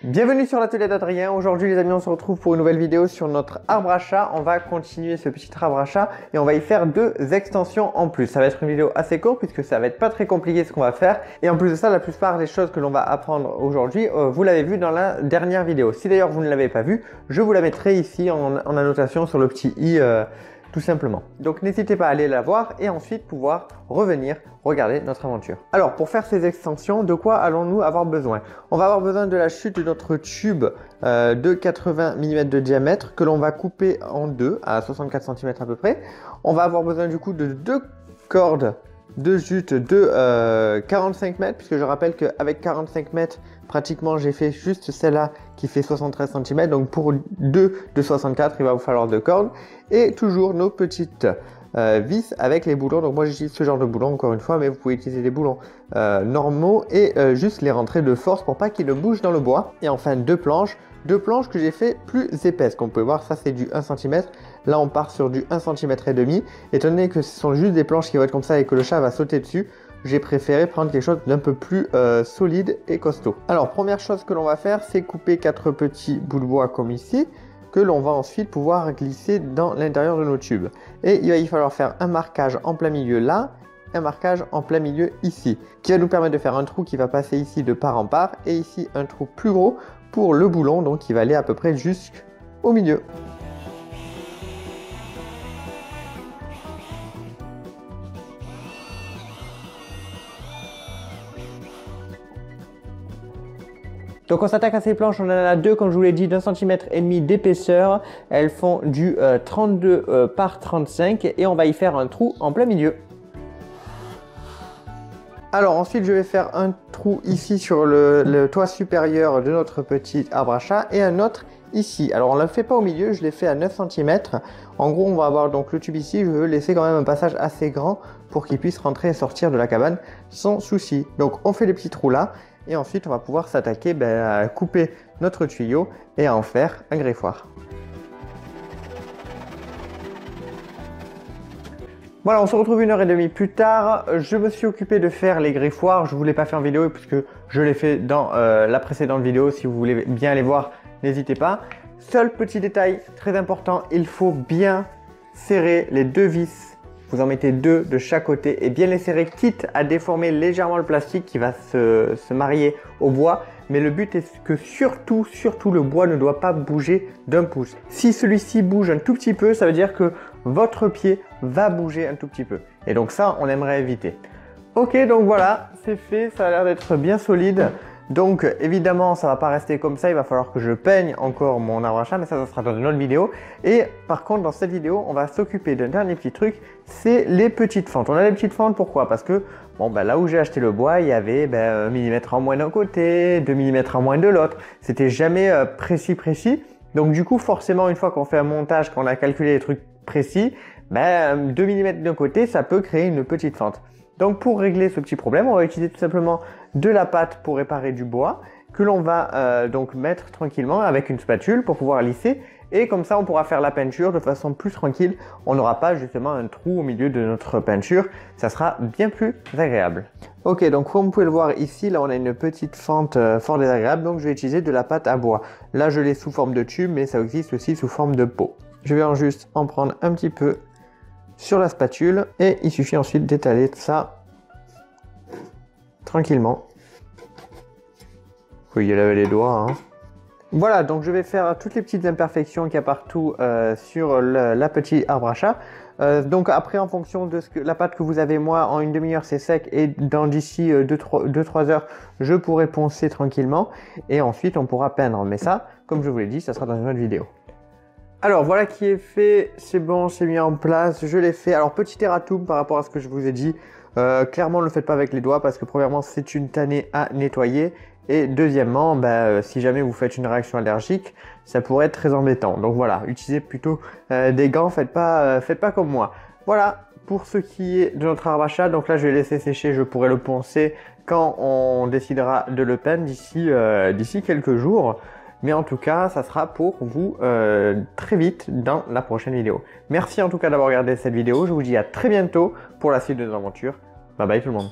Bienvenue sur l'atelier d'Adrien. Aujourd'hui les amis, on se retrouve pour une nouvelle vidéo sur notre arbre à chat. On va continuer ce petit arbre à chat et on va y faire deux extensions en plus. Ça va être une vidéo assez courte puisque ça va être pas très compliqué ce qu'on va faire. Et en plus de ça, la plupart des choses que l'on va apprendre aujourd'hui, vous l'avez vu dans la dernière vidéo. Si d'ailleurs vous ne l'avez pas vu, je vous la mettrai ici en annotation sur le petit i tout simplement. Donc n'hésitez pas à aller la voir et ensuite pouvoir revenir regarder notre aventure. Alors pour faire ces extensions, de quoi allons-nous avoir besoin? On va avoir besoin de la chute de notre tube de 80 mm de diamètre que l'on va couper en deux à 64 cm à peu près. On va avoir besoin du coup de deux cordes de jute de 45 mètres, puisque je rappelle qu'avec 45 mètres, pratiquement j'ai fait juste celle-là qui fait 73 cm. Donc pour deux de 64, il va vous falloir deux cordes. Et toujours nos petites vis avec les boulons. Donc moi j'utilise ce genre de boulons encore une fois, mais vous pouvez utiliser des boulons normaux et juste les rentrer de force pour pas qu'ils ne bougent dans le bois. Et enfin deux planches que j'ai fait plus épaisses. Comme vous pouvez voir, ça c'est du 1 cm. Là on part sur du 1 cm et demi. Étant donné que ce sont juste des planches qui vont être comme ça et que le chat va sauter dessus, j'ai préféré prendre quelque chose d'un peu plus solide et costaud. Alors première chose que l'on va faire, c'est couper 4 petits bouts de bois comme ici, que l'on va ensuite pouvoir glisser dans l'intérieur de nos tubes. Et il va y falloir faire un marquage en plein milieu là, un marquage en plein milieu ici, qui va nous permettre de faire un trou qui va passer ici de part en part, et ici un trou plus gros pour le boulon, donc qui va aller à peu près jusqu'au milieu. Donc on s'attaque à ces planches, on en a deux comme je vous l'ai dit, d'1 cm et demi d'épaisseur. Elles font du 32 par 35 et on va y faire un trou en plein milieu. Alors ensuite je vais faire un trou ici sur le toit supérieur de notre petit arbre à chat et un autre ici. Alors on ne le fait pas au milieu, je l'ai fait à 9 cm. En gros on va avoir donc le tube ici, je veux laisser quand même un passage assez grand pour qu'il puisse rentrer et sortir de la cabane sans souci. Donc on fait les petits trous là. Et ensuite, on va pouvoir s'attaquer à couper notre tuyau et à en faire un greffoir. Voilà, on se retrouve 1h30 plus tard. Je me suis occupé de faire les greffoirs. Je ne voulais pas faire en vidéo puisque je l'ai fait dans la précédente vidéo. Si vous voulez bien aller voir, n'hésitez pas. Seul petit détail très important, il faut bien serrer les deux vis. Vous en mettez deux de chaque côté et bien les serrer, quitte à déformer légèrement le plastique qui va se marier au bois. Mais le but est que surtout le bois ne doit pas bouger d'un pouce. Si celui-ci bouge un tout petit peu, ça veut dire que votre pied va bouger un tout petit peu. Et donc ça, on aimerait éviter. Ok, donc voilà, c'est fait, ça a l'air d'être bien solide. Donc évidemment ça va pas rester comme ça, il va falloir que je peigne encore mon arbre à chat, mais ça sera dans une autre vidéo. Et par contre dans cette vidéo on va s'occuper d'un dernier petit truc, c'est les petites fentes. On a les petites fentes, pourquoi? Parce que bon, là où j'ai acheté le bois, il y avait 1 mm en moins d'un côté, 2 mm en moins de l'autre. C'était jamais précis. Donc du coup forcément une fois qu'on fait un montage, qu'on a calculé les trucs précis, 2 mm d'un côté ça peut créer une petite fente. Donc pour régler ce petit problème, on va utiliser tout simplement de la pâte pour réparer du bois que l'on va donc mettre tranquillement avec une spatule pour pouvoir lisser, et comme ça on pourra faire la peinture de façon plus tranquille. On n'aura pas justement un trou au milieu de notre peinture, ça sera bien plus agréable. Ok, donc comme vous pouvez le voir ici, là on a une petite fente fort désagréable, donc je vais utiliser de la pâte à bois. Là je l'ai sous forme de tube, mais ça existe aussi sous forme de pot. Je vais juste en prendre un petit peu sur la spatule et il suffit ensuite d'étaler ça tranquillement. Faut y laver les doigts. Voilà, donc je vais faire toutes les petites imperfections qu'il y a partout sur la petite arbre à chat. Donc après, en fonction de la pâte que vous avez, moi en une demi-heure c'est sec, et d'ici 2-3 heures je pourrai poncer tranquillement et ensuite on pourra peindre. Mais ça, comme je vous l'ai dit, ça sera dans une autre vidéo. Alors voilà qui est fait, c'est bon, c'est mis en place, je l'ai fait. Alors petit erratum par rapport à ce que je vous ai dit, clairement ne le faites pas avec les doigts parce que premièrement c'est une tannée à nettoyer, et deuxièmement si jamais vous faites une réaction allergique, ça pourrait être très embêtant. Donc voilà, utilisez plutôt des gants, faites pas comme moi. Voilà pour ce qui est de notre arbre à chat. Donc là je vais laisser sécher, je pourrai le poncer quand on décidera de le peindre d'ici quelques jours. Mais en tout cas, ça sera pour vous très vite dans la prochaine vidéo. Merci en tout cas d'avoir regardé cette vidéo. Je vous dis à très bientôt pour la suite de nos aventures. Bye bye tout le monde.